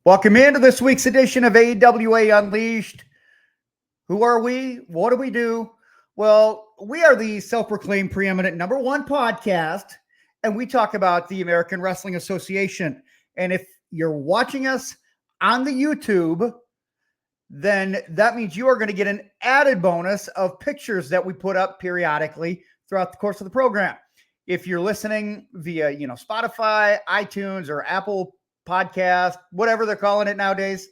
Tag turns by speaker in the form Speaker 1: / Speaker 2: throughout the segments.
Speaker 1: Welcome into this week's edition of AWA Unleashed. Who are we? What do we do? Well, we are the self-proclaimed preeminent number one podcast, and we talk about the American Wrestling Association. And if you're watching us on the YouTube, then that means you are going to get an added bonus of pictures that we put up periodically throughout the course of the program. If you're listening via, Spotify, iTunes, or Apple Podcast, whatever they're calling it nowadays,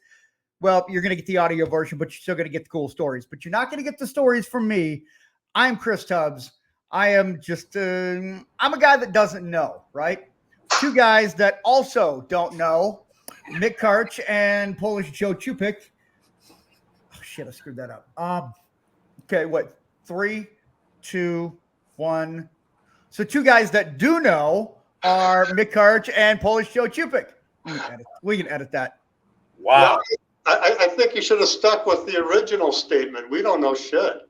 Speaker 1: well, you're going to get the audio version, but you're still going to get the cool stories. But you're not going to get the stories from me. I'm Chris Tubbs. I am just, I'm a guy that doesn't know, right? Two guys that also don't know, Mick Karch and Polish Joe Chupik. Oh, shit, I screwed that up. Okay, what? 3, 2, 1. So two guys that do know are Mick Karch and Polish Joe Chupik. We can edit that.
Speaker 2: Wow. No, I think you should have stuck with the original statement. We don't know shit.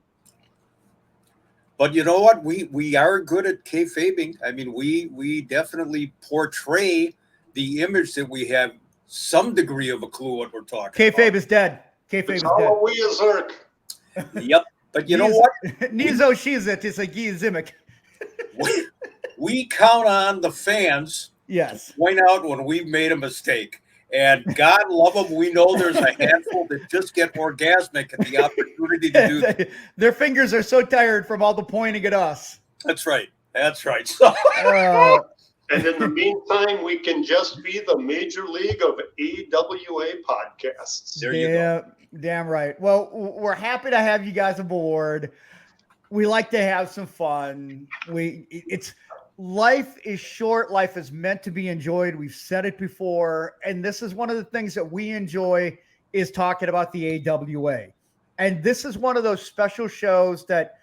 Speaker 3: But you know what? We are good at kayfabing. I mean, we definitely portray the image that we have some degree of a clue what we're talking
Speaker 1: Kayfabe
Speaker 3: about.
Speaker 1: Is dead. Kayfabe is dead.
Speaker 2: We is Zerk.
Speaker 3: Yep. But you know what?
Speaker 1: Nizo Shizit is a Gizimic.
Speaker 3: We count on the fans to point out when we've made a mistake. And God love them, we know there's a handful that just get orgasmic at the opportunity to do that.
Speaker 1: Their fingers are so tired from all the pointing at us.
Speaker 3: That's right. So,
Speaker 2: and in the meantime, we can just be the major league of AWA podcasts.
Speaker 3: There you go.
Speaker 1: Damn right. Well, we're happy to have you guys aboard. We like to have some fun. Life is short. Life is meant to be enjoyed. We've said it before. And this is one of the things that we enjoy is talking about the AWA. And this is one of those special shows that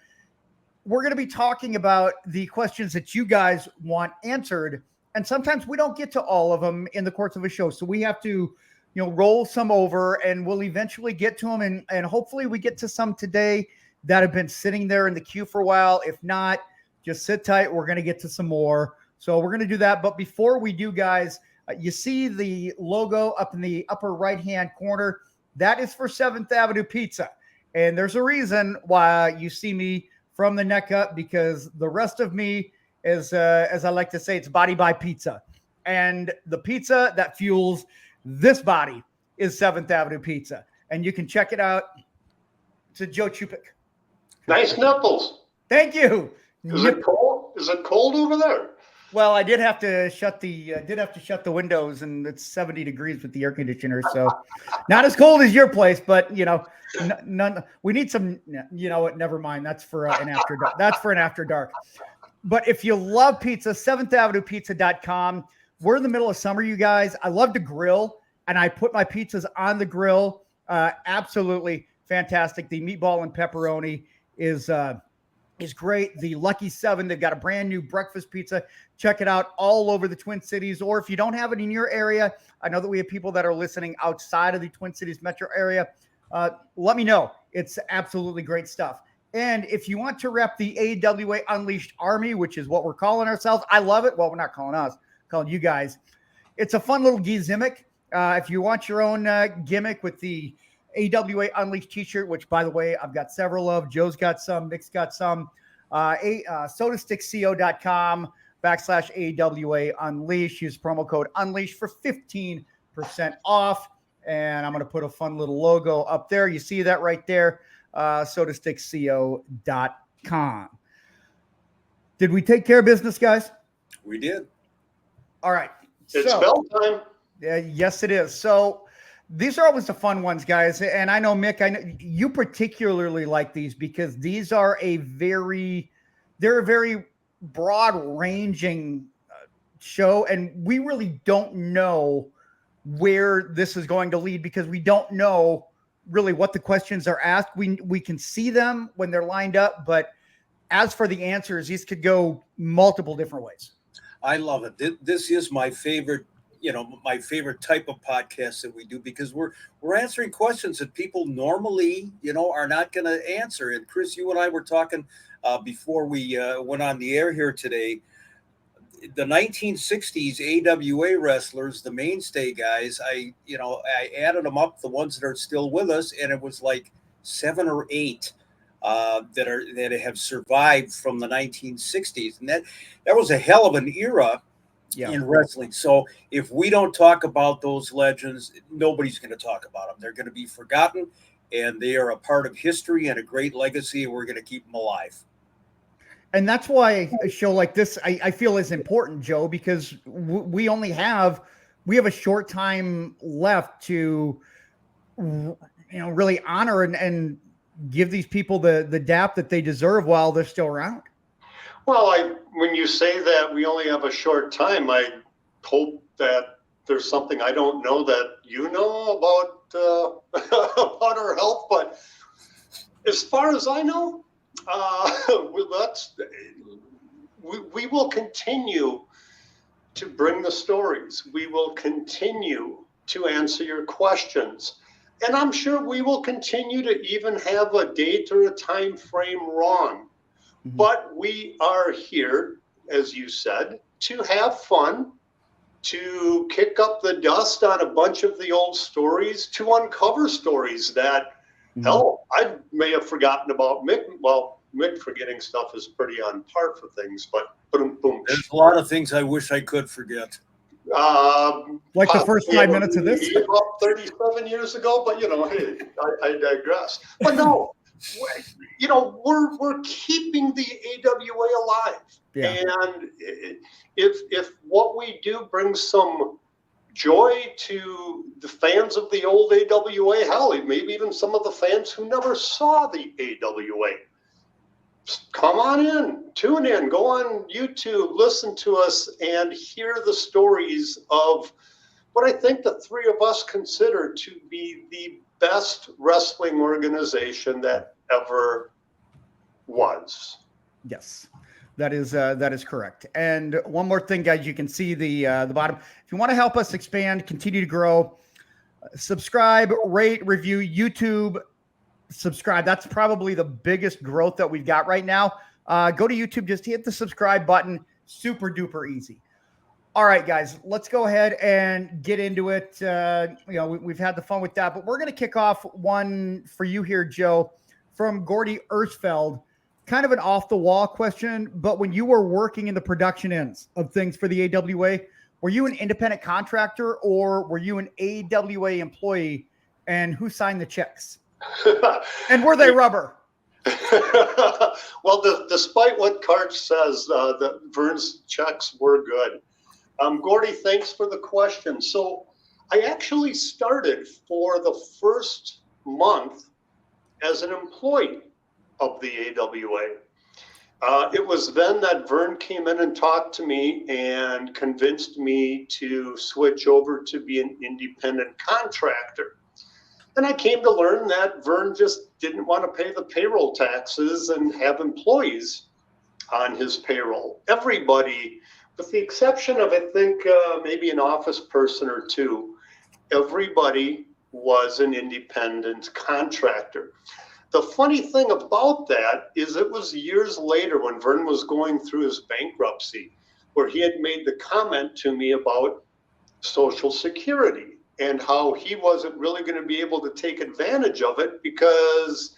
Speaker 1: we're going to be talking about the questions that you guys want answered. And sometimes we don't get to all of them in the course of a show. So we have to, roll some over, and we'll eventually get to them. And hopefully we get to some today that have been sitting there in the queue for a while. If not, just sit tight. We're going to get to some more. So we're going to do that. But before we do, guys, you see the logo up in the upper right-hand corner. That is for 7th Avenue Pizza. And there's a reason why you see me from the neck up, because the rest of me is, as I like to say, it's body by pizza. And the pizza that fuels this body is 7th Avenue Pizza. And you can check it out. It's a Joe Chupik.
Speaker 2: Nice nipples.
Speaker 1: Thank you.
Speaker 2: Is it cold? Is it cold over there?
Speaker 1: Well, I did have to shut the windows, and it's 70 degrees with the air conditioner, so not as cold as your place, but none. We need some. You know what? Never mind. That's for an after dark. That's for an after dark. But if you love pizza, 7thAvenuePizza.com. We're in the middle of summer, you guys. I love to grill, and I put my pizzas on the grill. Absolutely fantastic. The meatball and pepperoni is great. The Lucky 7, they've got a brand new breakfast pizza. Check it out all over the Twin Cities. Or if you don't have it in your area, I know that we have people that are listening outside of the Twin Cities metro area. Let me know. It's absolutely great stuff. And if you want to rep the AWA Unleashed Army, which is what we're calling ourselves, I love it. Well, we're not calling us, calling you guys. It's a fun little gizimic. If you want your own gimmick with the AWA Unleashed t-shirt, which, by the way, I've got several of. Joe's got some. Mick's got some. sodastickco.com/AWA Unleashed. Use promo code Unleashed for 15% off. And I'm going to put a fun little logo up there. You see that right there. sodastickco.com. Did we take care of business, guys?
Speaker 3: We did.
Speaker 1: All right.
Speaker 2: It's bell time.
Speaker 1: Yes, it is. So these are always the fun ones, guys. And I know, Mick, I know you particularly like these because these are they're a very broad ranging show. And we really don't know where this is going to lead because we don't know really what the questions are asked. We can see them when they're lined up, but as for the answers, these could go multiple different ways.
Speaker 3: I love it. This is my favorite, my favorite type of podcast that we do because we're answering questions that people normally, are not going to answer. And Chris, you and I were talking before we went on the air here today. the 1960s AWA wrestlers, the mainstay guys, I added them up, the ones that are still with us, and it was like 7 or 8 that have survived from the 1960s, and that was a hell of an era in wrestling. So if we don't talk about those legends, nobody's going to talk about them. They're going to be forgotten, and they are a part of history and a great legacy, and we're going to keep them alive.
Speaker 1: And that's why a show like this, I feel, is important, Joe, because we have a short time left to, really honor and give these people the dap that they deserve while they're still around.
Speaker 2: Well, when you say that we only have a short time, I hope that there's something I don't know that you know about about our health. But as far as I know, we will continue to bring the stories. We will continue to answer your questions. And I'm sure we will continue to even have a date or a time frame wrong. Mm-hmm. But we are here, as you said, to have fun, to kick up the dust on a bunch of the old stories, to uncover stories that, hell, I may have forgotten about Mick. Well, Mick forgetting stuff is pretty on par for things, but boom.
Speaker 3: There's a lot of things I wish I could forget.
Speaker 1: Like the first 5 minutes of this.
Speaker 2: About 37 years ago, but hey, I digress. But no, we're keeping the AWA alive. Yeah. And if what we do brings some joy to the fans of the old AWA, hell, maybe even some of the fans who never saw the AWA, come on in, tune in, go on YouTube, listen to us, and hear the stories of what I think the three of us consider to be the best wrestling organization that ever was.
Speaker 1: Yes, that is correct. And one more thing, guys, you can see the bottom. If you want to help us expand, continue to grow, subscribe, rate, review, YouTube. Subscribe. That's probably the biggest growth that we've got right now. Go to YouTube, just hit the subscribe button. Super duper easy. All right, guys, let's go ahead and get into it. We've had the fun with that, but we're going to kick off one for you here, Joe, from Gordy Ersfeld. Kind of an off the wall question, but when you were working in the production ends of things for the AWA, were you an independent contractor or were you an AWA employee, and who signed the checks? And were they rubber?
Speaker 2: Well, despite what Karch says, that Vern's checks were good. Gordy, thanks for the question. So I actually started for the first month as an employee of the AWA. It was then that Vern came in and talked to me and convinced me to switch over to be an independent contractor. And I came to learn that Vern just didn't want to pay the payroll taxes and have employees on his payroll. Everybody, with the exception of, I think, maybe an office person or two, everybody was an independent contractor. The funny thing about that is it was years later when Vern was going through his bankruptcy where he had made the comment to me about Social Security and how he wasn't really going to be able to take advantage of it because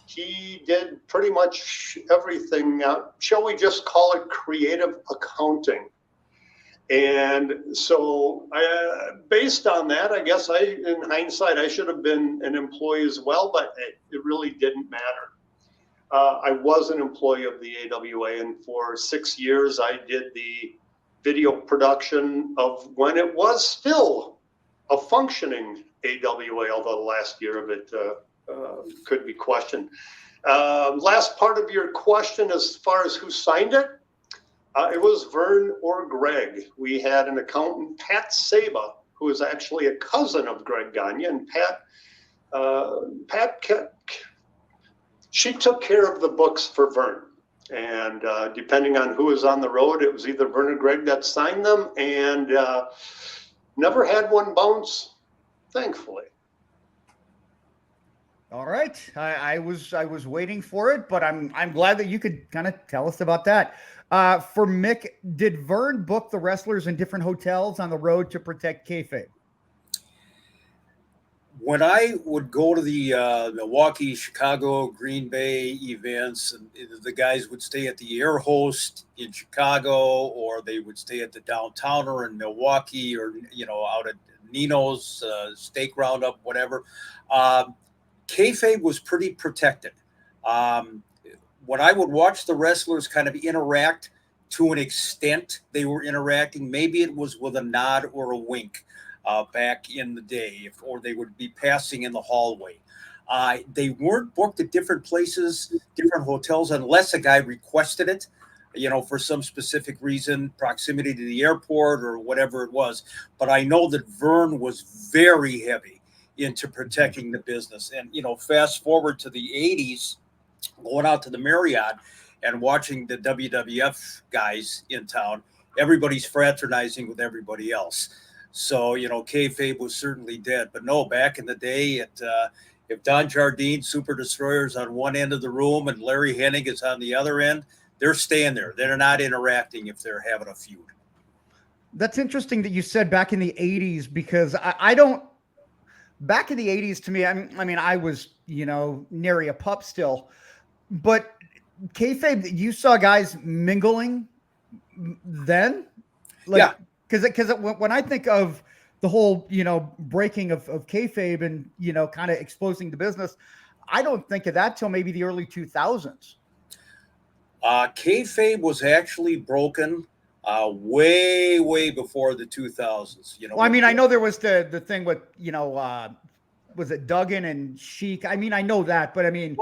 Speaker 2: he did pretty much everything. Shall we just call it creative accounting? And so based on that, I guess in hindsight, I should have been an employee as well, but it really didn't matter. I was an employee of the AWA, and for 6 years, I did the video production of when it was still a functioning AWA, although the last year of it could be questioned. Last part of your question, as far as who signed it, it was Vern or Greg. We had an accountant, Pat Saba, who is actually a cousin of Greg Gagne, and she took care of the books for Vern. And depending on who was on the road, it was either Vern or Greg that signed them, and never had one bounce, thankfully.
Speaker 1: All right. I was waiting for it, but I'm glad that you could kind of tell us about that. For Mick, did Vern book the wrestlers in different hotels on the road to protect kayfabe?
Speaker 3: When I would go to the Milwaukee, Chicago, Green Bay events, and the guys would stay at the Air Host in Chicago, or they would stay at the Downtowner in Milwaukee, or out at Nino's Steak Roundup, whatever. Kayfabe was pretty protected. When I would watch the wrestlers kind of interact, to an extent, they were interacting. Maybe it was with a nod or a wink. Back in the day, or they would be passing in the hallway. They weren't booked at different places, different hotels, unless a guy requested it, for some specific reason, proximity to the airport or whatever it was. But I know that Vern was very heavy into protecting the business. And, fast forward to the 80s, going out to the Marriott and watching the WWF guys in town, everybody's fraternizing with everybody else. So, kayfabe was certainly dead. But no, back in the day, if Don Jardine, Super Destroyer's on one end of the room and Larry Hennig is on the other end, they're staying there. They're not interacting if they're having a feud.
Speaker 1: That's interesting that you said back in the 80s, because I don't – back in the 80s, to me, I mean, I was, nary a pup still. But kayfabe, you saw guys mingling then?
Speaker 3: Yeah.
Speaker 1: Because when I think of the whole, breaking of kayfabe and, kind of exposing the business, I don't think of that till maybe the early 2000s.
Speaker 3: Kayfabe was actually broken way, way before the 2000s.
Speaker 1: Well, I mean, I know there was the thing with, was it Duggan and Sheik? I mean, I know that, but I mean,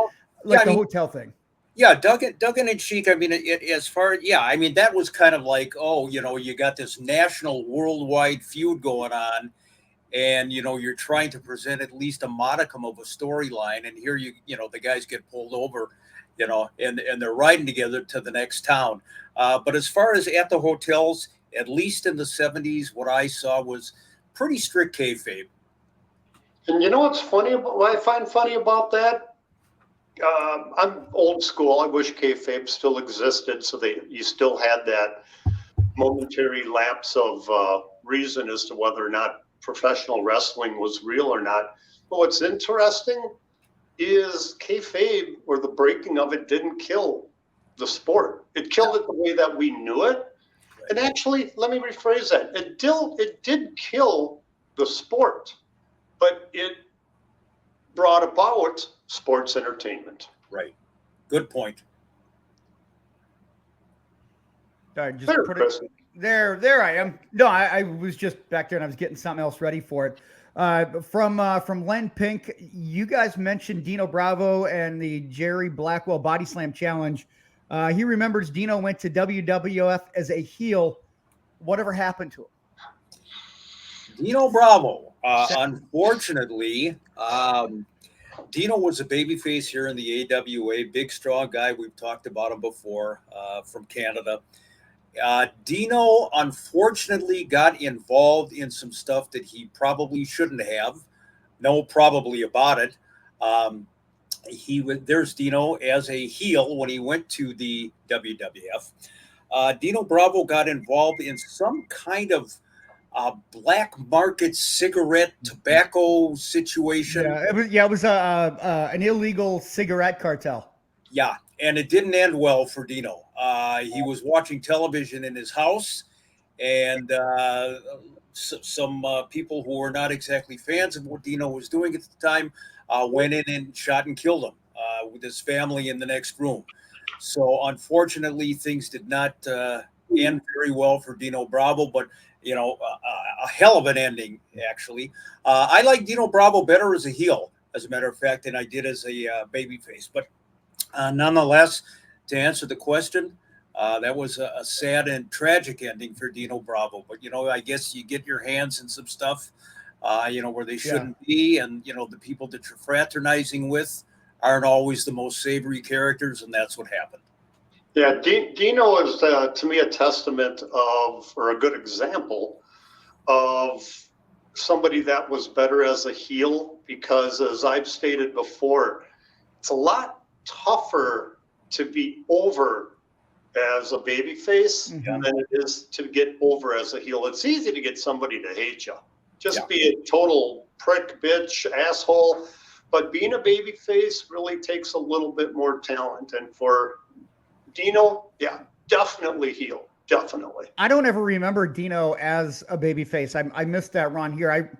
Speaker 1: the hotel thing.
Speaker 3: Yeah, Duggan and Sheik. I mean, that was kind of like, you got this national, worldwide feud going on, and you're trying to present at least a modicum of a storyline, and here the guys get pulled over, and they're riding together to the next town. But as far as at the hotels, at least in the 70s, what I saw was pretty strict kayfabe.
Speaker 2: And what's funny about what I find funny about that? I'm old school. I wish kayfabe still existed, so you still had that momentary lapse of reason as to whether or not professional wrestling was real or not. But what's interesting is kayfabe, or the breaking of it, didn't kill the sport. It killed it the way that we knew it. And actually, let me rephrase that. It did kill the sport, but it brought about sports entertainment.
Speaker 3: Right. Good point.
Speaker 1: All right, just put it there. I am. No, I was just back there and I was getting something else ready for it. From Len Pink, you guys mentioned Dino Bravo and the Jerry Blackwell Body Slam Challenge. He remembers Dino went to WWF as a heel. Whatever happened to him?
Speaker 3: Dino Bravo. Unfortunately, Dino was a babyface here in the AWA, big, strong guy. We've talked about him before, from Canada. Dino, unfortunately, got involved in some stuff that he probably shouldn't have. No, probably about it. There's Dino as a heel when he went to the WWF. Dino Bravo got involved in some kind of black market cigarette tobacco situation.
Speaker 1: Yeah, it was an illegal cigarette cartel.
Speaker 3: Yeah, and it didn't end well for Dino. He was watching television in his house, and some people who were not exactly fans of what Dino was doing at the time went in and shot and killed him with his family in the next room. So unfortunately, things did not end very well for Dino Bravo, but a hell of an ending, actually. I like Dino Bravo better as a heel, as a matter of fact, than I did as a babyface. But nonetheless, to answer the question, that was a sad and tragic ending for Dino Bravo. But, I guess you get your hands in some stuff, where they shouldn't be. And, the people that you're fraternizing with aren't always the most savory characters, and that's what happened.
Speaker 2: Yeah, Dino is, to me, a testament of, or a good example of somebody that was better as a heel because, as I've stated before, it's a lot tougher to be over as a babyface than it is to get over as a heel. It's easy to get somebody to hate you. Just be a total prick, bitch, asshole. But being a babyface really takes a little bit more talent. And for Dino, definitely heel. Definitely.
Speaker 1: I don't ever remember Dino as a babyface. I missed that run here.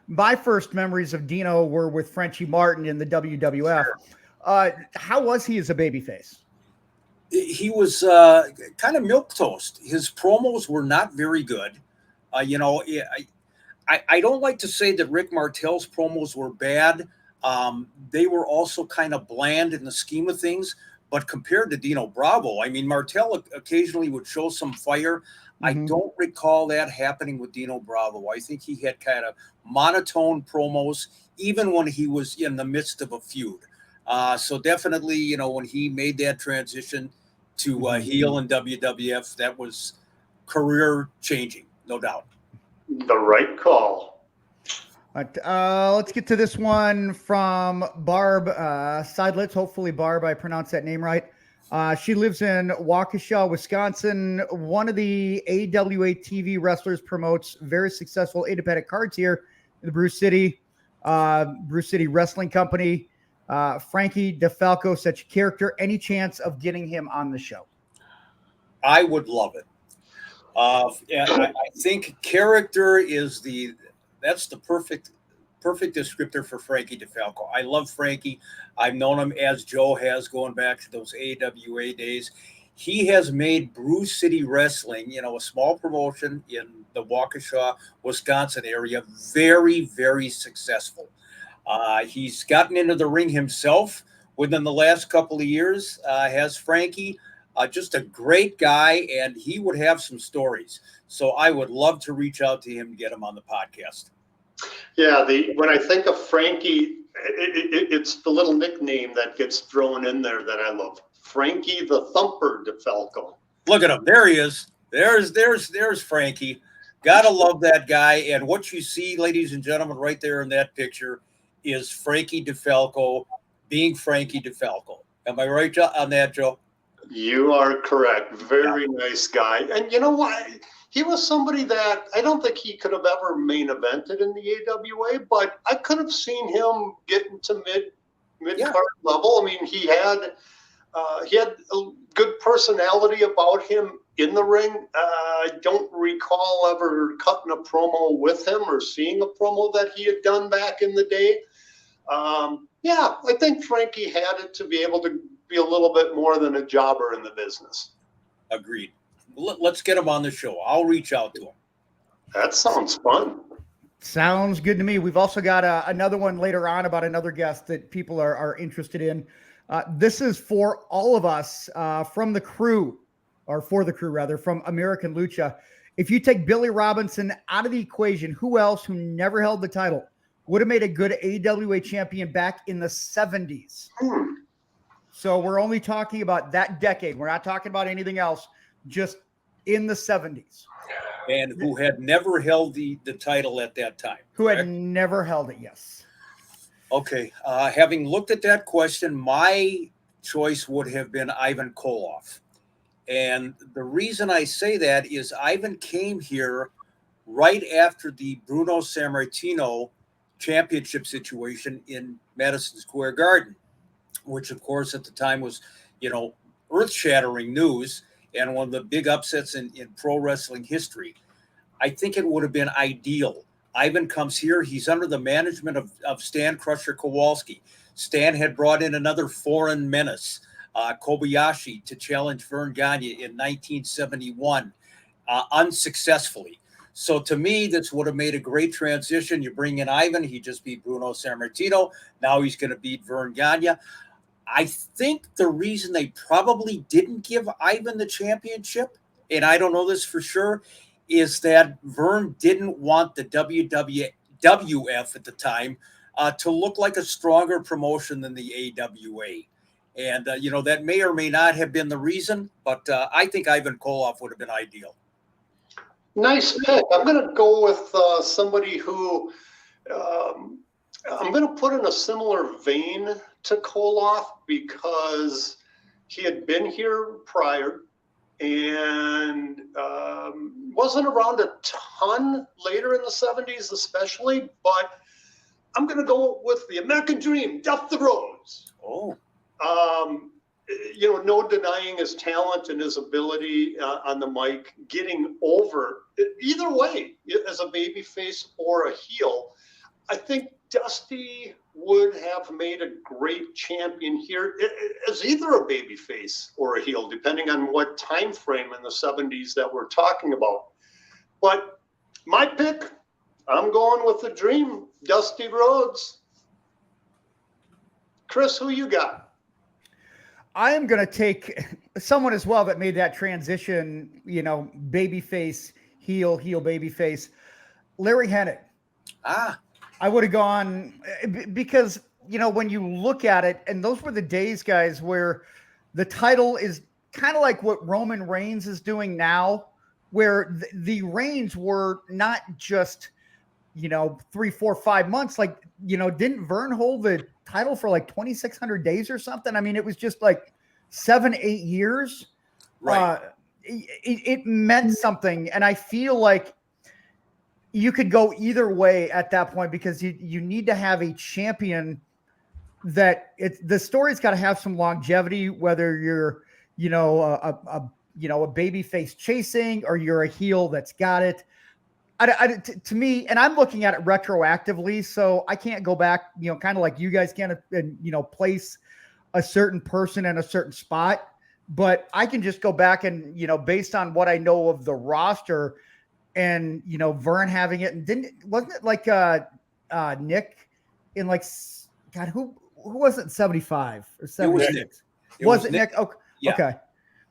Speaker 1: My first memories of Dino were with Frenchie Martin in the WWF. Sure. How was he as a babyface?
Speaker 3: He was kind of milquetoast. His promos were not very good. I don't like to say that Rick Martel's promos were bad. They were also kind of bland in the scheme of things. But compared to Dino Bravo, I mean, Martel occasionally would show some fire. I don't recall that happening with Dino Bravo. I think he had kind of monotone promos, even when he was in the midst of a feud. So definitely, when he made that transition to heel in WWF, that was career changing, no doubt.
Speaker 2: The right call.
Speaker 1: Let's get to this one from Barb Seidlitz. Hopefully, Barb, I pronounced that name right. She lives in Waukesha, Wisconsin. One of the AWA TV wrestlers promotes very successful independent cards here in the Bruce City Wrestling Company. Frankie DeFalco, such a character. Any chance of getting him on the show?
Speaker 3: I would love it. I think character that's the perfect descriptor for Frankie DeFalco. I love Frankie. I've known him, as Joe has, going back to those AWA days. He has made Bruce City Wrestling, a small promotion in the Waukesha, Wisconsin area, very, very successful. He's gotten into the ring himself within the last couple of years, has Frankie. Just a great guy, and he would have some stories. So I would love to reach out to him and get him on the podcast.
Speaker 2: Yeah, when I think of Frankie, it's the little nickname that gets thrown in there that I love. Frankie the Thumper DeFalco.
Speaker 3: Look at him. There he is. There's Frankie. Gotta love that guy. And what you see, ladies and gentlemen, right there in that picture is Frankie DeFalco being Frankie DeFalco. Am I right on that, Joe?
Speaker 2: You are correct. Very nice guy. And you know what? He was somebody that I don't think he could have ever main evented in the AWA, but I could have seen him getting to mid card level. I mean, he had a good personality about him in the ring. I don't recall ever cutting a promo with him or seeing a promo that he had done back in the day. I think Frankie had it to be able to be a little bit more than a jobber in the business.
Speaker 3: Agreed. Let's get him on the show. I'll reach out to him.
Speaker 2: That sounds fun.
Speaker 1: Sounds good to me. We've also got another one later on about another guest that people are interested in. This is for all of us from the crew, or for the crew rather, from American Lucha. If you take Billy Robinson out of the equation, who else who never held the title would have made a good AWA champion back in the 70s? So we're only talking about that decade. We're not talking about anything else, just in the 70s.
Speaker 3: And who had never held the title at that time.
Speaker 1: Who had never held it, yes.
Speaker 3: Okay. Having looked at that question, my choice would have been Ivan Koloff. And the reason I say that is Ivan came here right after the Bruno Sammartino championship situation in Madison Square Garden, which, of course, at the time was, earth-shattering news and one of the big upsets in pro wrestling history. I think it would have been ideal. Ivan comes here. He's under the management of Stan Crusher Kowalski. Stan had brought in another foreign menace, Kobayashi, to challenge Vern Gagne in 1971, unsuccessfully. So to me, this would have made a great transition. You bring in Ivan, he just beat Bruno Sammartino. Now he's going to beat Vern Gagne. I think the reason they probably didn't give Ivan the championship, and I don't know this for sure, is that Vern didn't want the WWF at the time to look like a stronger promotion than the AWA. And, that may or may not have been the reason, but I think Ivan Koloff would have been ideal.
Speaker 2: Nice pick. I'm going to go with somebody who I'm going to put in a similar vein to Koloff because he had been here prior and wasn't around a ton later in the 70s especially, but I'm going to go with the American Dream, Dusty Rhodes.
Speaker 3: Oh.
Speaker 2: No denying his talent and his ability on the mic, getting over either way as a babyface or a heel. I think Dusty would have made a great champion here as either a babyface or a heel, depending on what time frame in the 70s that we're talking about. But my pick, I'm going with the Dream, Dusty Rhodes. Chris, who you got?
Speaker 1: I am going to take someone as well that made that transition, babyface, heel, babyface, Larry Hennig. I would have gone because, when you look at it, and those were the days, guys, where the title is kind of like what Roman Reigns is doing now, where the reigns were not just, 3, 4, 5 months. Like, didn't Vern hold the title for like 2,600 days or something? I mean, it was just like 7, 8 years.
Speaker 3: Right.
Speaker 1: It meant something. And I feel like you could go either way at that point because you need to have a champion that the story's got to have some longevity, whether you're, a baby face chasing or you're a heel that's got it. To me, and I'm looking at it retroactively, so I can't go back, kind of like you guys can, and, place a certain person in a certain spot, but I can just go back and, based on what I know of the roster and, Vern having it, and wasn't it like Nick in like, God, who wasn't 75 or 76? Was it Nick? Okay.
Speaker 3: Yeah.
Speaker 1: Okay.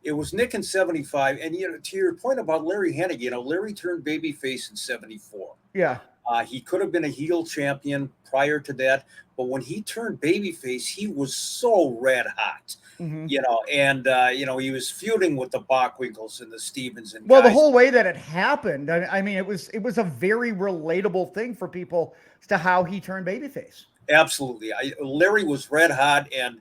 Speaker 3: It was Nick in 75. And, to your point about Larry Hennig, Larry turned babyface in 74.
Speaker 1: Yeah.
Speaker 3: He could have been a heel champion prior to that. But when he turned babyface, he was so red hot, and, he was feuding with the Bockwinkel's and the Stevens. And
Speaker 1: well, guys. The whole way that it happened, I mean, it was a very relatable thing for people as to how he turned babyface.
Speaker 3: Absolutely. Larry was red hot, and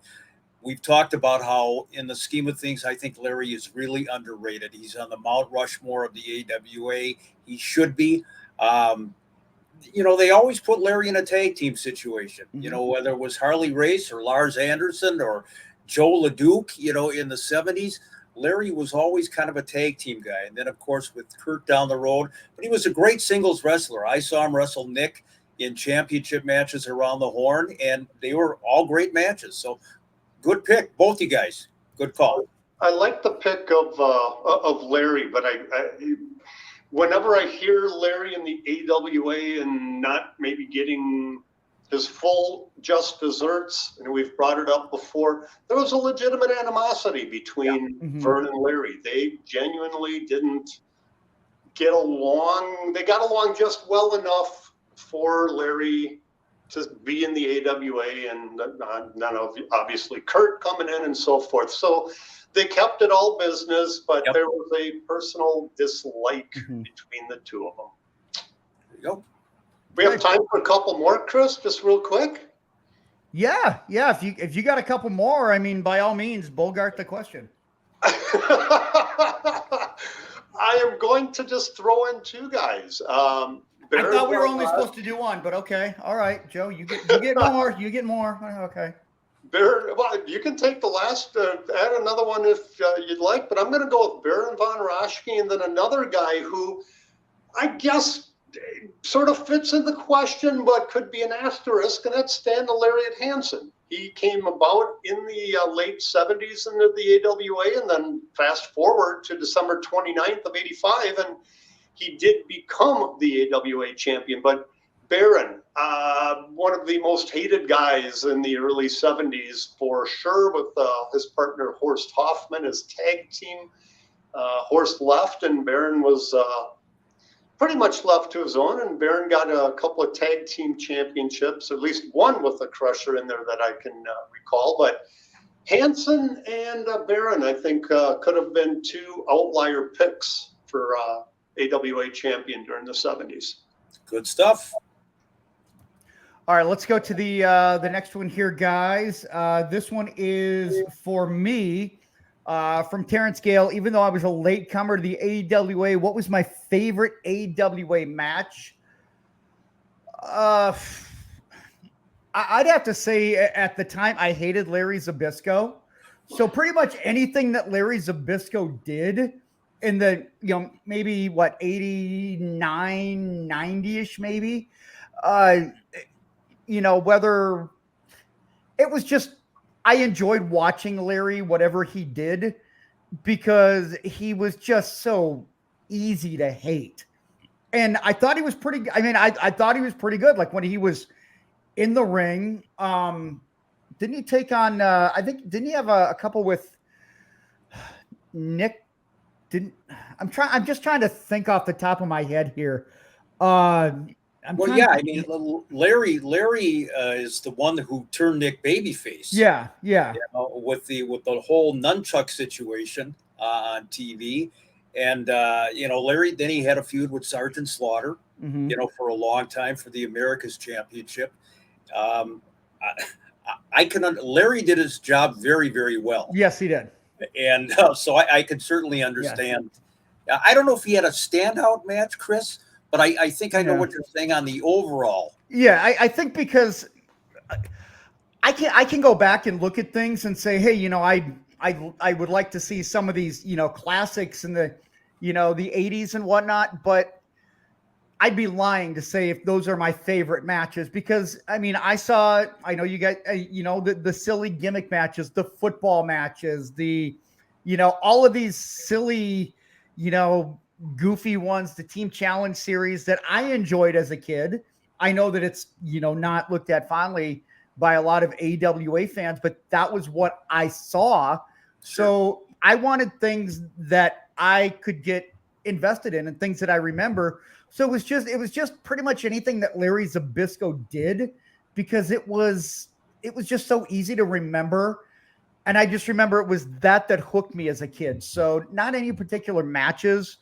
Speaker 3: we've talked about how, in the scheme of things, I think Larry is really underrated. He's on the Mount Rushmore of the AWA. He should be. They always put Larry in a tag team situation, whether it was Harley Race or Lars Anderson or Joe LeDuc, in the 70s. Larry was always kind of a tag team guy. And then, of course, with Kurt down the road. But he was a great singles wrestler. I saw him wrestle Nick in championship matches around the Horn, and they were all great matches. So, good pick, both you guys. Good call.
Speaker 2: I like the pick of Larry, but whenever I hear Larry in the AWA and not maybe getting his full just desserts, and we've brought it up before, there was a legitimate animosity between Vern and Larry. They genuinely didn't get along. They got along just well enough for Larry to be in the AWA, and none of obviously Kurt coming in and so forth. So they kept it all business, but there was a personal dislike between the two of them.
Speaker 3: There you go.
Speaker 2: We have time for a couple more, Chris, just real quick.
Speaker 1: Yeah. If you got a couple more, I mean, by all means, Bogart the question.
Speaker 2: I am going to just throw in two guys.
Speaker 1: I thought we were only supposed to do one, but okay. All right, Joe, you get more. You get more. Okay.
Speaker 2: Well, you can take the last, add another one if you'd like, but I'm going to go with Baron von Raschke, and then another guy who I guess sort of fits in the question, but could be an asterisk, and that's Stan the Lariat Hansen. He came about in the late 70s into the AWA, and then fast forward to December 29th of 85, and he did become the AWA champion. But Baron, one of the most hated guys in the early 70s for sure, with his partner Horst Hoffman, his tag team. Horst left, and Baron was pretty much left to his own, and Baron got a couple of tag team championships, at least one with a Crusher in there that I can recall. But Hansen and Baron, I think, could have been two outlier picks for AWA champion during the 70s.
Speaker 3: Good stuff.
Speaker 1: All right, let's go to the next one here, guys. This one is for me from Terrence Gale. Even though I was a late comer to the AWA, what was my favorite AWA match? I'd have to say at the time I hated Larry Zbyszko. So pretty much anything that Larry Zbyszko did in the, maybe 89, 90-ish maybe, whether it was just, I enjoyed watching Larry, whatever he did, because he was just so easy to hate. And I thought he was pretty, I thought he was pretty good. Like when he was in the ring, didn't he take on, didn't he have a couple with Nick? I'm just trying to think off the top of my head here. Larry is the one who turned Nick babyface. Yeah.
Speaker 3: With the whole nunchuck situation on TV. And, Larry, then he had a feud with Sergeant Slaughter, for a long time for the America's Championship. Larry did his job very, very well.
Speaker 1: Yes, he did.
Speaker 3: And so I could certainly understand. Yes. I don't know if he had a standout match, Chris, but I think I know what you're saying on the overall.
Speaker 1: Yeah, I think because I can go back and look at things and say, hey, I would like to see some of these, classics in the, the 80s and whatnot, but I'd be lying to say if those are my favorite matches, because I know you guys, the silly gimmick matches, the football matches, the, all of these silly, goofy ones, the Team Challenge series that I enjoyed as a kid. I know that it's, not looked at fondly by a lot of AWA fans, but that was what I saw. Sure. So I wanted things that I could get invested in and things that I remember. So it was just pretty much anything that Larry Zbyszko did, because it was just so easy to remember. And I just remember it was that hooked me as a kid. So not any particular matches,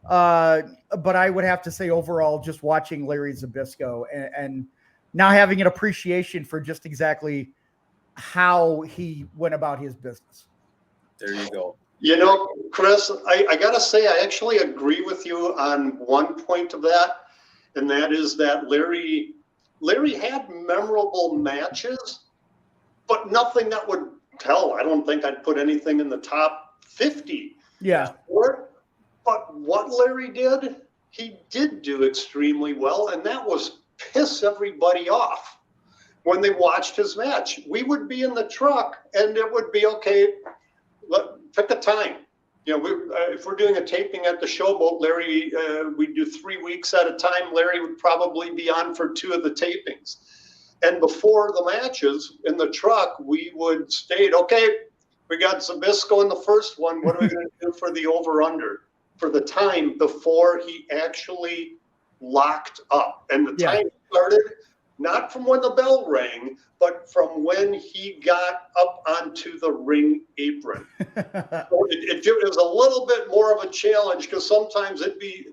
Speaker 1: but I would have to say overall, just watching Larry Zbyszko and now having an appreciation for just exactly how he went about his business.
Speaker 3: There you go.
Speaker 2: Chris, I got to say, I actually agree with you on one point of that, and that is that Larry had memorable matches, but nothing that would tell. I don't think I'd put anything in the top 50.
Speaker 1: Yeah.
Speaker 2: But what Larry did, he did do extremely well, and that was piss everybody off when they watched his match. We would be in the truck, and it would be, okay, pick a time. If we're doing a taping at the Showboat, Larry, we do 3 weeks at a time. Larry would probably be on for 2 of the tapings. And before the matches in the truck, we would state, okay, we got Zbyszko in the first one. What are we going to do for the over-under for the time before he actually locked up? And the time started not from when the bell rang, but from when he got up onto the ring apron. So it was a little bit more of a challenge, because sometimes it'd be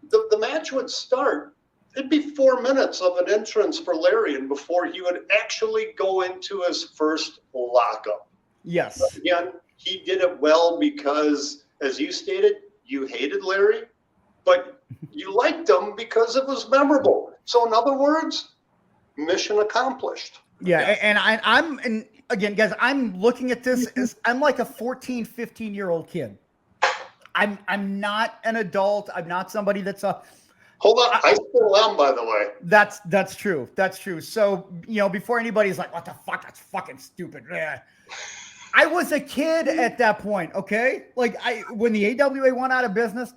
Speaker 2: the match would start. It'd be 4 minutes of an entrance for Larry, and before he would actually go into his first lockup.
Speaker 1: Yes.
Speaker 2: But again, he did it well because, as you stated, you hated Larry, but you liked him because it was memorable. So in other words, mission accomplished.
Speaker 1: Yeah. And and again, guys, I'm looking at this as I'm like a 14, 15-year-old kid. I'm not an adult. I'm not somebody that's a.
Speaker 2: Hold on, I still am, by the way.
Speaker 1: That's true. That's true. So, before anybody's like, what the fuck? That's fucking stupid. I was a kid at that point. Okay. Like when the AWA went out of business,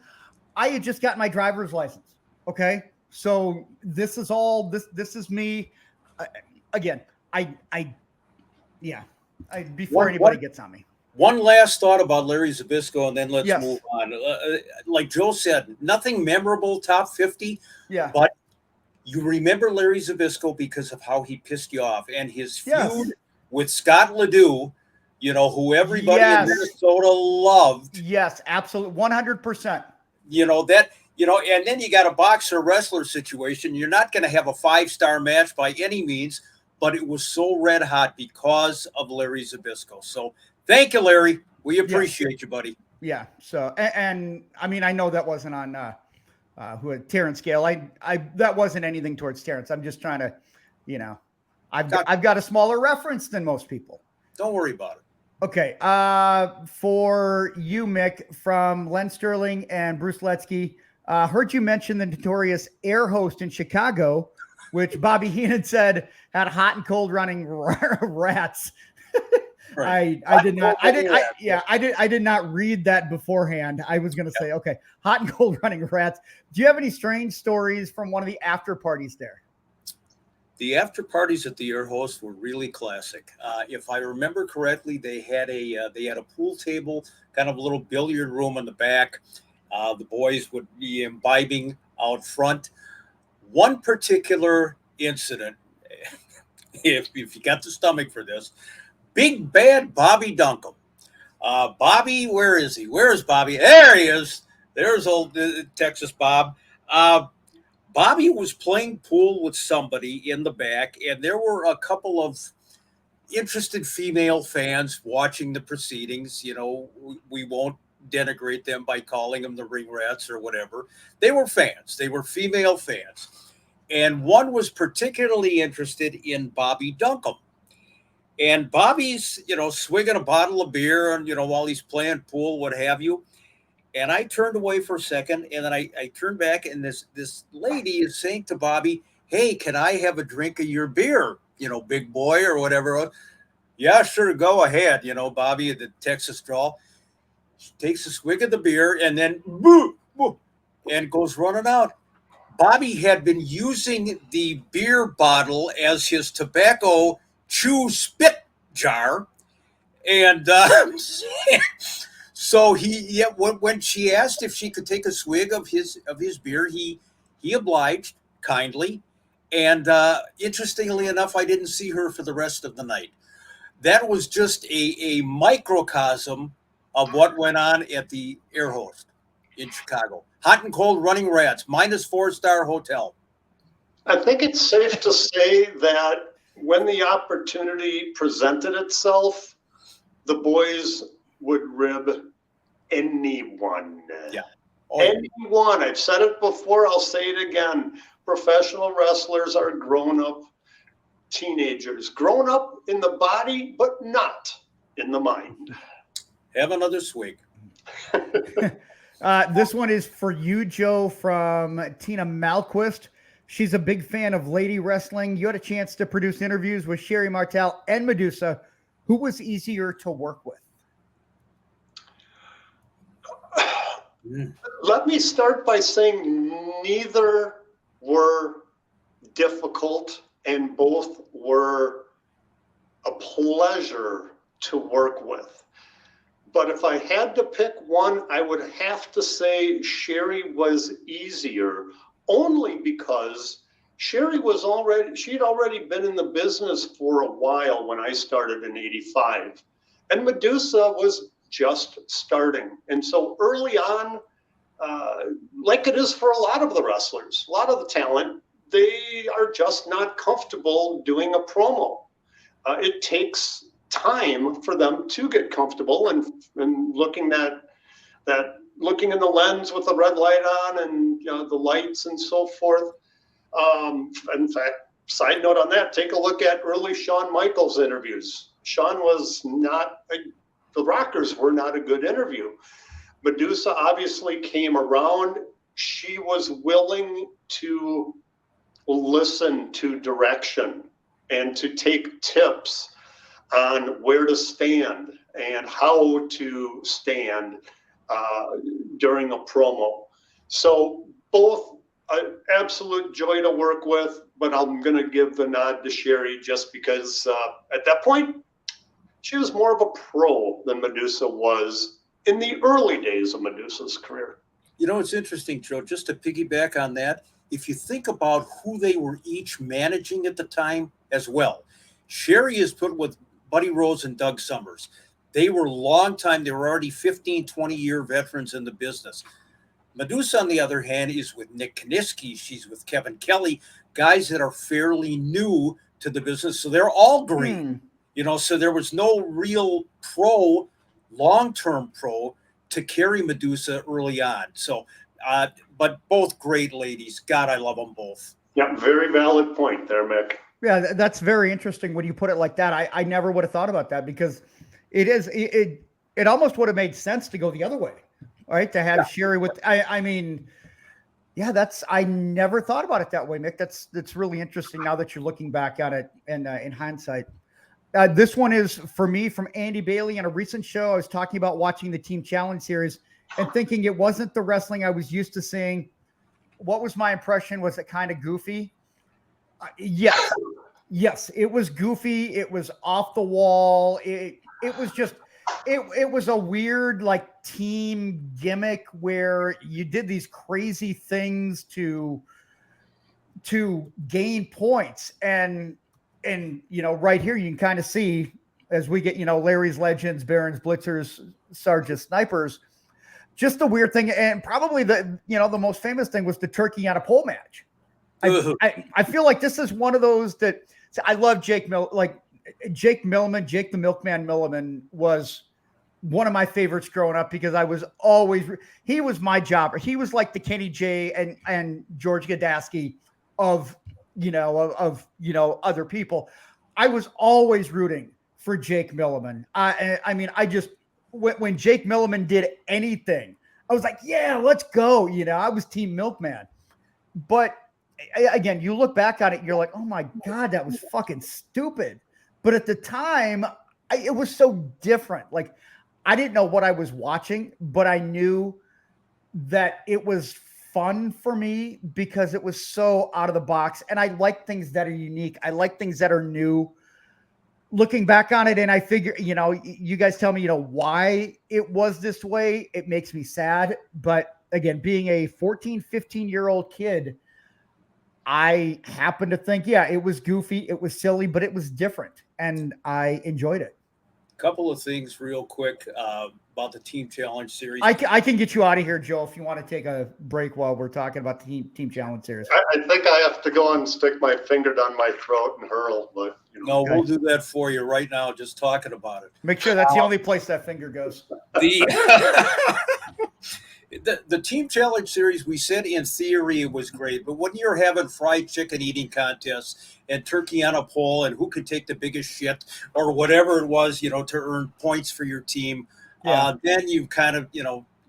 Speaker 1: I had just got my driver's license. Okay. So this is all, this is me. Again, before anybody gets on me.
Speaker 3: One last thought about Larry Zbyszko, and then let's move on. Like Joe said, nothing memorable, top 50.
Speaker 1: Yeah.
Speaker 3: But you remember Larry Zbyszko because of how he pissed you off, and his feud with Scott Ledoux, who everybody in Minnesota loved.
Speaker 1: Yes, absolutely. 100%.
Speaker 3: And then you got a boxer wrestler situation. You're not going to have a 5-star match by any means, but it was so red hot because of Larry Zbyszko. So thank you, Larry. We appreciate you, buddy.
Speaker 1: Yeah. So, and I mean, I know that wasn't on who had Terrence Gale. I that wasn't anything towards Terrence. I'm just trying to, I've got a smaller reference than most people.
Speaker 3: Don't worry about it.
Speaker 1: Okay. For you, Mick, from Len Sterling and Bruce Letsky, heard you mention the notorious Air Host in Chicago, which Bobby Heenan said had hot and cold running rats. Right. I did not read that beforehand. I was going to say, okay, hot and cold running rats. Do you have any strange stories from one of the after parties there?
Speaker 3: The after parties at the Air Host were really classic. If I remember correctly, they had a pool table, kind of a little billiard room in the back. The boys would be imbibing out front. One particular incident, if you got the stomach for this, big bad Bobby Duncombe. Bobby, where is he? Where is Bobby? There he is. There's old Texas Bob. Bobby was playing pool with somebody in the back, and there were a couple of interested female fans watching the proceedings. We won't denigrate them by calling them the ring rats or whatever. They were fans. They were female fans. And one was particularly interested in Bobby Duncombe. And Bobby's, swigging a bottle of beer and, while he's playing pool, what have you. And I turned away for a second, and then I turned back, and this lady is saying to Bobby, "Hey, can I have a drink of your beer, big boy," or whatever. Yeah, sure, go ahead, Bobby, the Texas drawl. She takes a swig of the beer and then and goes running out. Bobby had been using the beer bottle as his tobacco chew spit jar. And so when she asked if she could take a swig of his beer, he obliged kindly. And interestingly enough, I didn't see her for the rest of the night. That was just a microcosm of what went on at the Air Host in Chicago. Hot and cold running rats, minus 4-star hotel.
Speaker 2: I think it's safe to say that when the opportunity presented itself, the boys would rib anyone.
Speaker 3: Yeah.
Speaker 2: Anyone. I've said it before, I'll say it again. Professional wrestlers are grown-up teenagers. Grown up in the body, but not in the mind.
Speaker 3: Have another swig.
Speaker 1: This one is for you, Joe, from Tina Malquist. She's a big fan of lady wrestling. You had a chance to produce interviews with Sherry Martel and Medusa. Who was easier to work with?
Speaker 2: Let me start by saying neither were difficult and both were a pleasure to work with. But if I had to pick one, I would have to say Sherry was easier, only because Sherry she'd already been in the business for a while when I started in '85. And Medusa was just starting. And so early on, like it is for a lot of the wrestlers, a lot of the talent, they are just not comfortable doing a promo. It takes time for them to get comfortable and looking looking in the lens with the red light on and the lights and so forth. In fact, side note on that, take a look at early Shawn Michaels interviews. Shawn was the Rockers were not a good interview. Medusa obviously came around. She was willing to listen to direction and to take tips on where to stand and how to stand during a promo. So both an absolute joy to work with, but I'm going to give the nod to Sherry just because at that point, she was more of a pro than Medusa was in the early days of Medusa's career.
Speaker 3: It's interesting, Joe, just to piggyback on that, if you think about who they were each managing at the time as well, Sherry is put with Buddy Rose and Doug Summers. They were long time. They were already 15, 20-year veterans in the business. Medusa, on the other hand, is with Nick Kaniski. She's with Kevin Kelly, guys that are fairly new to the business. So they're all green, so there was no real long-term pro to carry Medusa early on. So, but both great ladies. God, I love them both.
Speaker 2: Yeah, very valid point there, Mick.
Speaker 1: Yeah, that's very interesting when you put it like that. I never would have thought about that because it almost would have made sense to go the other way, right? To have Sherry with, I never thought about it that way, Mick. That's really interesting now that you're looking back at it and in hindsight. This one is for me from Andy Bailey. On a recent show, I was talking about watching the Team Challenge series and thinking it wasn't the wrestling I was used to seeing. What was my impression? Was it kind of goofy? Yes, it was goofy. It was off the wall. It was just, it was a weird like team gimmick where you did these crazy things to gain points. And right here you can kind of see as we get, Larry's Legends, Barons, Blitzers, Sargent Snipers, just the weird thing. And probably the most famous thing was the turkey on a pole match. I feel like this is one of those that I love. Jake Milliman, Jake the Milkman Milliman was one of my favorites growing up because he was my jobber. He was like the Kenny J and George Gadowski of other people. I was always rooting for Jake Milliman. When Jake Milliman did anything, I was like, yeah, let's go. I was Team Milkman. But again, you look back on it, you're like, oh my God, that was fucking stupid. But at the time, it was so different. Like, I didn't know what I was watching, but I knew that it was fun for me because it was so out of the box. And I like things that are unique. I like things that are new. Looking back on it, and I figure, you guys tell me, why it was this way. It makes me sad. But again, being a 14, 15-year-old kid, I happen to think, it was goofy, it was silly, but it was different, and I enjoyed it.
Speaker 3: Couple of things real quick about the Team Challenge series.
Speaker 1: I can get you out of here, Joe, if you want to take a break while we're talking about the Team Challenge series.
Speaker 2: I think I have to go and stick my finger down my throat and hurl, but
Speaker 3: no, we'll do that for you right now, just talking about it.
Speaker 1: Make sure that's the only place that finger goes.
Speaker 3: The Team Challenge series, we said in theory it was great, but when you're having fried chicken eating contests and turkey on a pole and who could take the biggest shit or whatever it was, to earn points for your team, then you've kind of,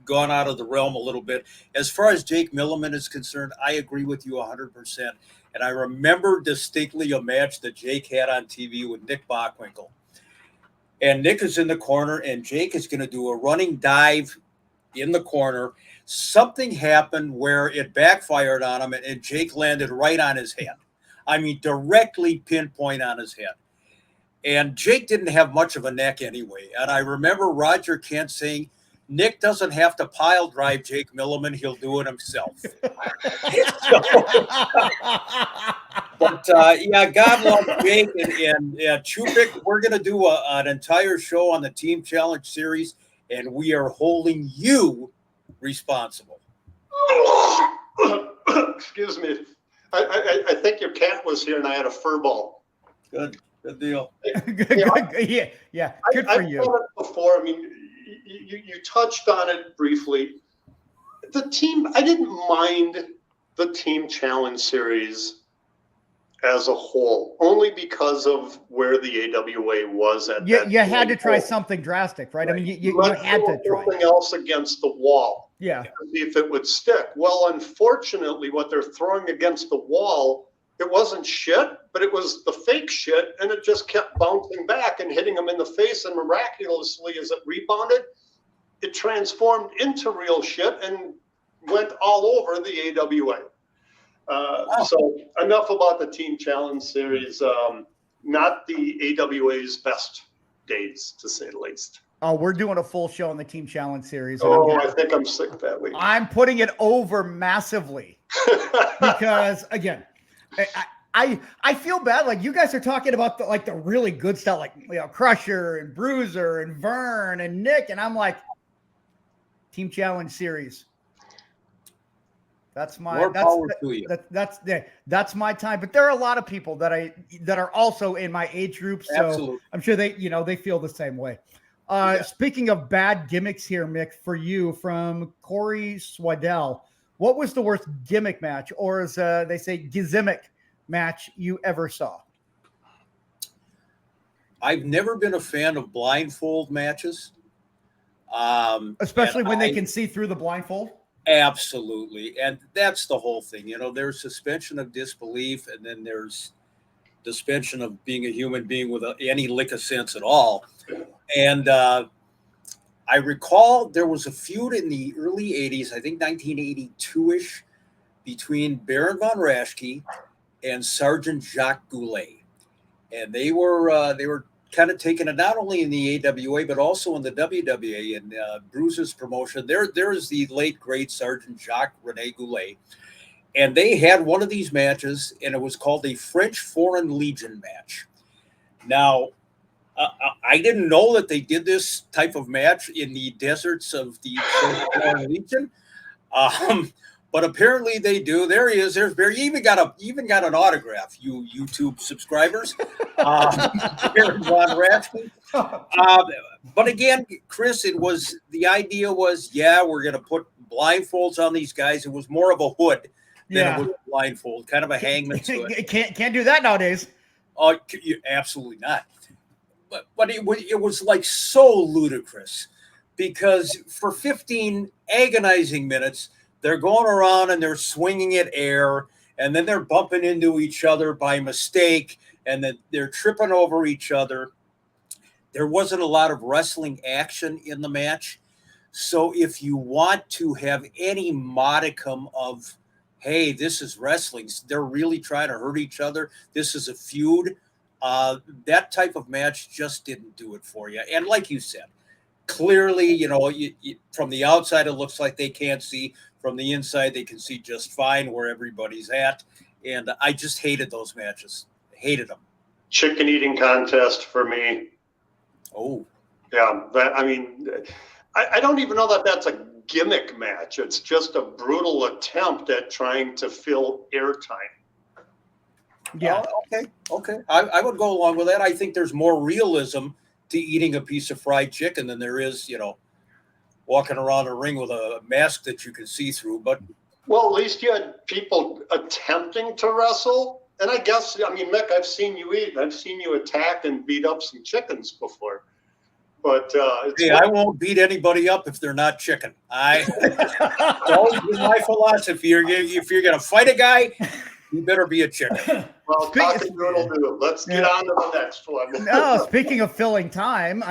Speaker 3: gone out of the realm a little bit. As far as Jake Milliman is concerned, I agree with you 100%. And I remember distinctly a match that Jake had on TV with Nick Bockwinkel. And Nick is in the corner and Jake is going to do a running dive in the corner. Something happened where it backfired on him and Jake landed right on his head. I mean, directly pinpoint on his head. And Jake didn't have much of a neck anyway. And I remember Roger Kent saying, Nick doesn't have to pile drive Jake Milliman. He'll do it himself. But God love Jake and Chupik. We're going to do an entire show on the Team Challenge series, and we are holding you responsible.
Speaker 2: Excuse me. I think your cat was here and I had a fur ball.
Speaker 3: Good deal.
Speaker 1: Yeah. Good for you.
Speaker 2: I've done it before. I mean, you touched on it briefly. I didn't mind the Team Challenge series as a whole, only because of where the AWA was at that
Speaker 1: you had to try something drastic, right? I mean, you had to try
Speaker 2: something else against the wall.
Speaker 1: Yeah.
Speaker 2: To see if it would stick. Well, unfortunately, what they're throwing against the wall, it wasn't shit, but it was the fake shit, and it just kept bouncing back and hitting them in the face, and miraculously, as it rebounded, it transformed into real shit and went all over the AWA. So enough about the Team Challenge series. Not the AWA's best days, to say the least.
Speaker 1: Oh, we're doing a full show on the Team Challenge series.
Speaker 2: I think I'm sick that week.
Speaker 1: I'm putting it over massively because, again, I feel bad. Like, you guys are talking about the really good stuff, like Crusher and Bruiser and Vern and Nick, and I'm like, Team Challenge series. That's my
Speaker 3: More power to you.
Speaker 1: That's my time. But there are a lot of people that are also in my age group. So
Speaker 3: Absolutely.
Speaker 1: I'm sure they feel the same way. Speaking of bad gimmicks here, Mick, for you from Corey Swaddell, what was the worst gimmick match, or as they say, gizimic match you ever saw?
Speaker 3: I've never been a fan of blindfold matches.
Speaker 1: Especially when they can see through the blindfold.
Speaker 3: Absolutely. And that's the whole thing. There's suspension of disbelief, and then there's suspension of being a human being with any lick of sense at all. And I recall there was a feud in the early 80s, I think 1982-ish, between Baron von Raschke and Sergeant Jacques Goulet. And they were kind of taking it not only in the AWA, but also in the WWA and Bruiser's promotion. There is the late, great Sergeant Jacques Rene Goulet. And they had one of these matches, and it was called a French Foreign Legion match. Now, I didn't know that they did this type of match in the deserts of the French Foreign Legion. But apparently they do. There he is. There's Barry. You even got an autograph, you YouTube subscribers. Baron von Raschke. But again, Chris, the idea was, we're going to put blindfolds on these guys. It was more of a hood than it was a blindfold, kind of a hangman's hood.
Speaker 1: Can't do that nowadays.
Speaker 3: Oh, absolutely not. But it was like so ludicrous, because for 15 agonizing minutes, they're going around and they're swinging at air, and then they're bumping into each other by mistake, and then they're tripping over each other. There wasn't a lot of wrestling action in the match. So if you want to have any modicum of, hey, this is wrestling, they're really trying to hurt each other, this is a feud, that type of match just didn't do it for you. And like you said, clearly, from the outside, it looks like they can't see. From the inside, they can see just fine where everybody's at. And I just hated those matches. Hated them.
Speaker 2: Chicken eating contest for me.
Speaker 3: Oh.
Speaker 2: Yeah. I don't even know that that's a gimmick match. It's just a brutal attempt at trying to fill airtime.
Speaker 1: Yeah.
Speaker 3: Okay. I would go along with that. I think there's more realism to eating a piece of fried chicken than there is, walking around a ring with a mask that you can see through. But
Speaker 2: well, at least you had people attempting to wrestle. And I guess, Mick, I've seen you eat. I've seen you attack and beat up some chickens before. But
Speaker 3: I won't beat anybody up if they're not chicken. It's always been my philosophy. If you're going to fight a guy, you better be a chicken.
Speaker 2: Well, cock and doodle doo. Let's get on to the next one.
Speaker 1: No, speaking of filling time,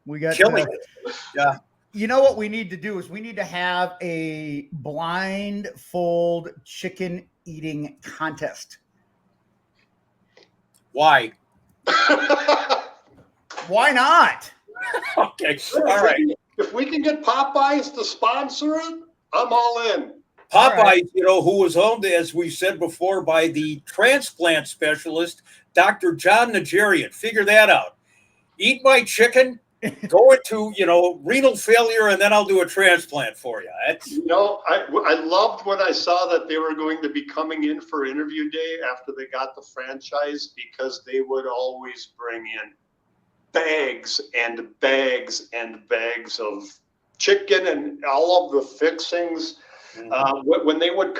Speaker 1: we got
Speaker 3: killing it. Yeah.
Speaker 1: You know what we need to do is we need to have a blindfold chicken eating contest.
Speaker 3: Why?
Speaker 1: Why not?
Speaker 3: Okay, all right.
Speaker 2: If we can get Popeyes to sponsor it, I'm all in.
Speaker 3: Popeyes, right. Who was owned, as we said before, by the transplant specialist, Dr. John Najarian. Figure that out. Eat my chicken, go into, renal failure, and then I'll do a transplant for you.
Speaker 2: I loved when I saw that they were going to be coming in for interview day after they got the franchise, because they would always bring in bags and bags and bags of chicken and all of the fixings. When they would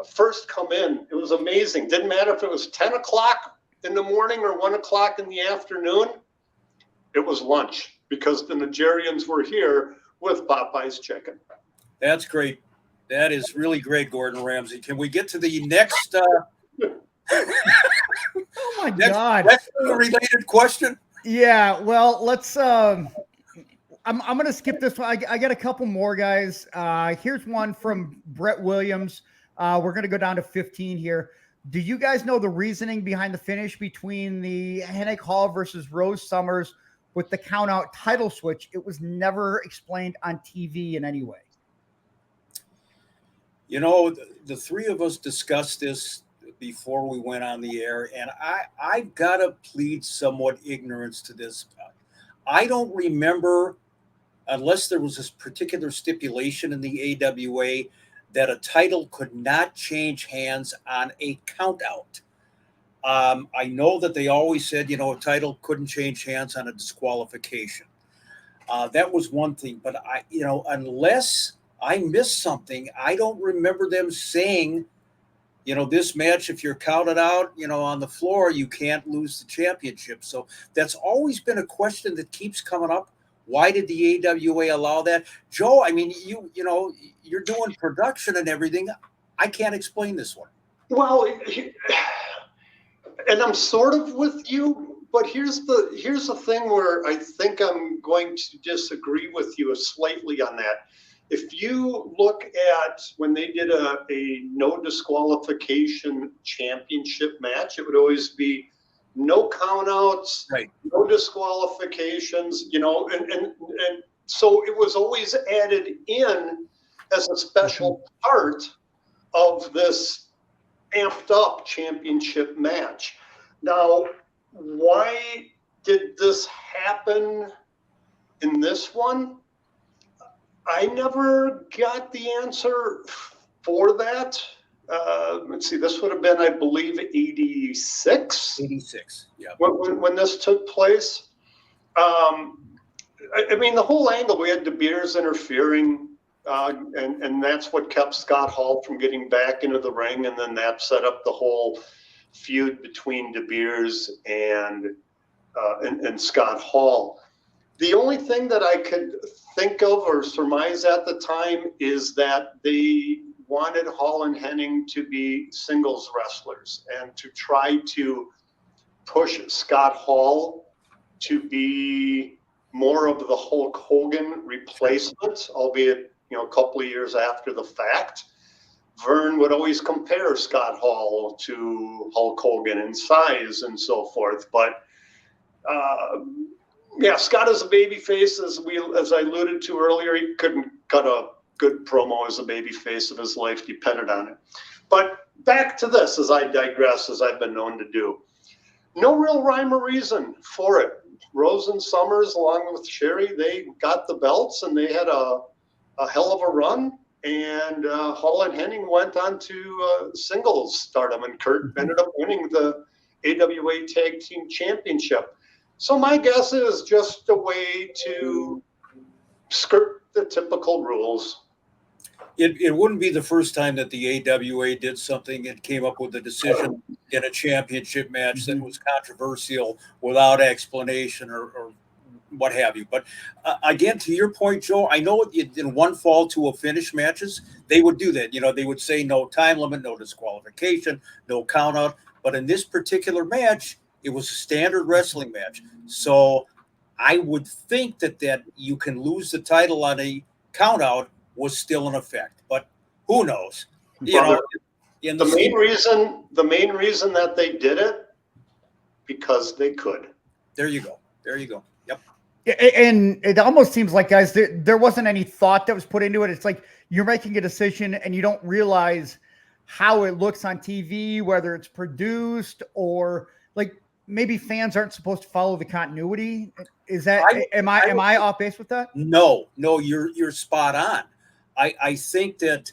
Speaker 2: first come in, it was amazing. Didn't matter if it was 10 o'clock in the morning or 1 o'clock in the afternoon. It was lunch, because the Nigerians were here with Popeye's chicken.
Speaker 3: That's great. That is really great, Gordon Ramsay. Can we get to the next
Speaker 1: oh my God.
Speaker 3: Next related question?
Speaker 1: Yeah, well, let's I'm going to skip this one. I got a couple more, guys. Here's one from Brett Williams. We're going to go down to 15 here. Do you guys know the reasoning behind the finish between the Hennig Hall versus Rose Summers with the count-out title switch? It was never explained on TV in any way.
Speaker 3: The three of us discussed this before we went on the air, and I've got to plead somewhat ignorance to this. I don't remember, unless there was this particular stipulation in the AWA, that a title could not change hands on a count out. I know that they always said, a title couldn't change hands on a disqualification. That was one thing, but unless I missed something, I don't remember them saying, this match, if you're counted out, on the floor, you can't lose the championship. So that's always been a question that keeps coming up. Why did the AWA allow that? Joe, I mean, you're doing production and everything. I can't explain this one.
Speaker 2: Well, and I'm sort of with you, but here's the thing where I think I'm going to disagree with you slightly on that. If you look at when they did a no disqualification championship match, it would always be no countouts,
Speaker 3: right,
Speaker 2: no disqualifications, and so it was always added in as a special part of this amped up championship match. Now, why did this happen in this one? I never got the answer for that. Let's see, this would have been, I believe, 86?
Speaker 3: 86, yeah.
Speaker 2: When this took place. I mean, the whole angle, we had De Beers interfering, and that's what kept Scott Hall from getting back into the ring, and then that set up the whole feud between De Beers and Scott Hall. The only thing that I could think of or surmise at the time is that they wanted Hall and Hennig to be singles wrestlers and to try to push Scott Hall to be more of the Hulk Hogan replacement, albeit, a couple of years after the fact. Vern would always compare Scott Hall to Hulk Hogan in size and so forth. But Scott is a babyface, as I alluded to earlier. He couldn't cut a good promo as a babyface if his life depended on it. But back to this, as I digress, as I've been known to do. No real rhyme or reason for it. Rose and Summers, along with Sherry, they got the belts and they had a hell of a run. And Hall and Hennig went on to singles stardom, and Kurt ended up winning the AWA Tag Team Championship. So my guess is just a way to skirt the typical rules.
Speaker 3: It wouldn't be the first time that the AWA did something. It came up with a decision in a championship match that was controversial without explanation or what have you. But again, to your point, Joe, I know in one fall to a finish matches, they would do that. They would say no time limit, no disqualification, no count out. But in this particular match, it was a standard wrestling match. So I would think that you can lose the title on a count out was still in effect, but who knows? The
Speaker 2: main reason that they did it, because they could.
Speaker 3: There you go. Yep.
Speaker 1: And it almost seems like, guys, there wasn't any thought that was put into it. It's like you're making a decision and you don't realize how it looks on TV, whether it's produced or like maybe fans aren't supposed to follow the continuity. Is that am I off base with that?
Speaker 3: No, you're spot on. I think that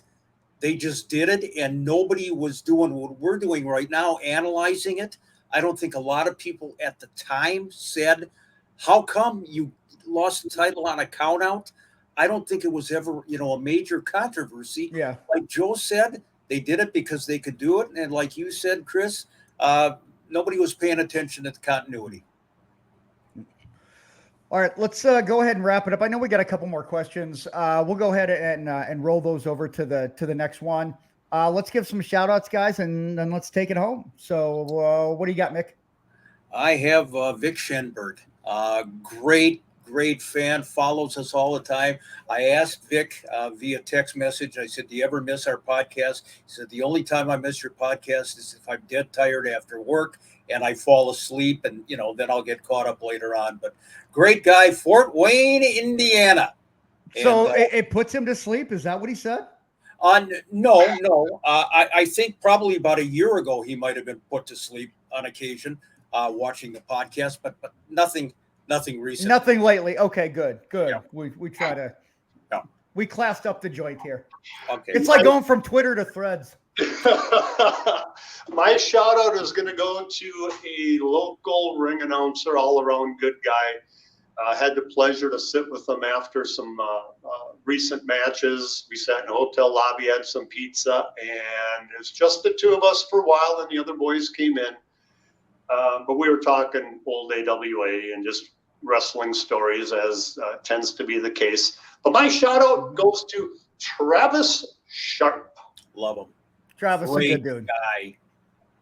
Speaker 3: they just did it and nobody was doing what we're doing right now, analyzing it. I don't think a lot of people at the time said, how come you lost the title on a count out? I don't think it was ever, a major controversy.
Speaker 1: Yeah.
Speaker 3: Like Joe said, they did it because they could do it. And like you said, Chris, nobody was paying attention to the continuity.
Speaker 1: All right, let's go ahead and wrap it up. I know we got a couple more questions. We'll go ahead and roll those over to the next one. Let's give some shout outs, guys, and then let's take it home. So what do you got, Mick?
Speaker 3: I have Vic Schenberg. Great fan, follows us all the time. I asked Vic via text message. I said, do you ever miss our podcast? He said, the only time I miss your podcast is if I'm dead tired after work and I fall asleep, and then I'll get caught up later on. But great guy, Fort Wayne, Indiana.
Speaker 1: So it puts him to sleep. Is that what he said?
Speaker 3: No. I think probably about a year ago he might have been put to sleep on occasion watching the podcast, but nothing recent.
Speaker 1: Nothing lately. Okay, good.
Speaker 3: Yeah.
Speaker 1: We try to We classed up the joint here.
Speaker 3: Okay.
Speaker 1: It's like going from Twitter to Threads.
Speaker 2: My shout out is going to go to a local ring announcer, all around good guy. Had the pleasure to sit with him after some recent matches. We sat in a hotel lobby, had some pizza, and it was just the two of us for a while, and the other boys came in. But we were talking old AWA and just wrestling stories, as tends to be the case. But my shout out goes to Travis Sharp.
Speaker 3: Love him.
Speaker 1: Travis,
Speaker 3: Great
Speaker 1: a good dude.
Speaker 3: Guy.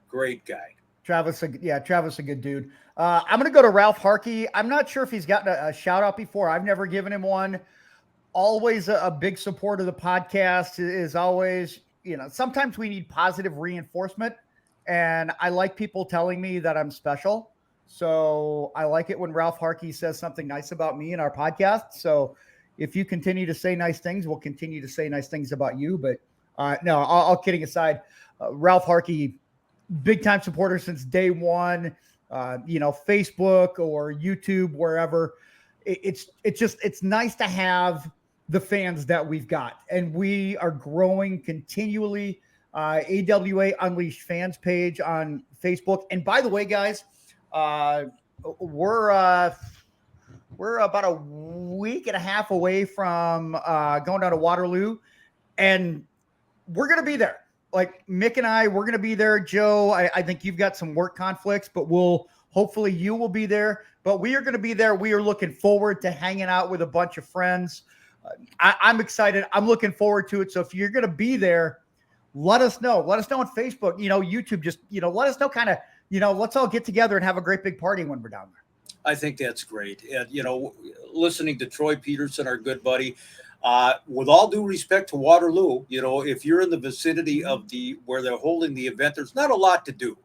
Speaker 3: Great guy.
Speaker 1: Travis, a good dude. I'm going to go to Ralph Harkey. I'm not sure if he's gotten a shout out before. I've never given him one. Always a big supporter of the podcast, is always, sometimes we need positive reinforcement, and I like people telling me that I'm special. So I like it when Ralph Harkey says something nice about me in our podcast. So if you continue to say nice things, we'll continue to say nice things about you. But no, all kidding aside, Ralph Harkey, big time supporter since day one. Facebook or YouTube, wherever. It's nice to have the fans that we've got, and we are growing continually. AWA Unleashed fans page on Facebook. And by the way, guys, we're about a week and a half away from going down to Waterloo, and we're going to be there. Like Mick and I, we're going to be there. Joe, I think you've got some work conflicts, but hopefully you will be there. But we are going to be there. We are looking forward to hanging out with a bunch of friends. I'm excited. I'm looking forward to it. So if you're going to be there, let us know. Let us know on Facebook, YouTube, just, let us know kind of, let's all get together and have a great big party when we're down there.
Speaker 3: I think that's great. And, listening to Troy Peterson, our good buddy, with all due respect to Waterloo, if you're in the vicinity of where they're holding the event, there's not a lot to do.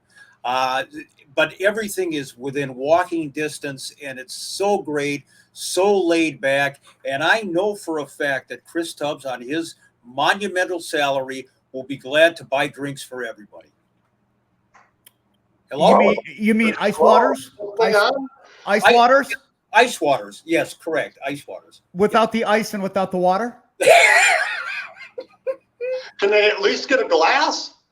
Speaker 3: But everything is within walking distance, and it's so great, so laid back. And I know for a fact that Chris Tubbs, on his monumental salary, will be glad to buy drinks for everybody. Hello?
Speaker 1: You mean Ice Waters? Ice Waters?
Speaker 3: Ice Waters. Yes, correct. Ice Waters.
Speaker 1: Without the ice and without the water?
Speaker 2: Can they at least get a glass?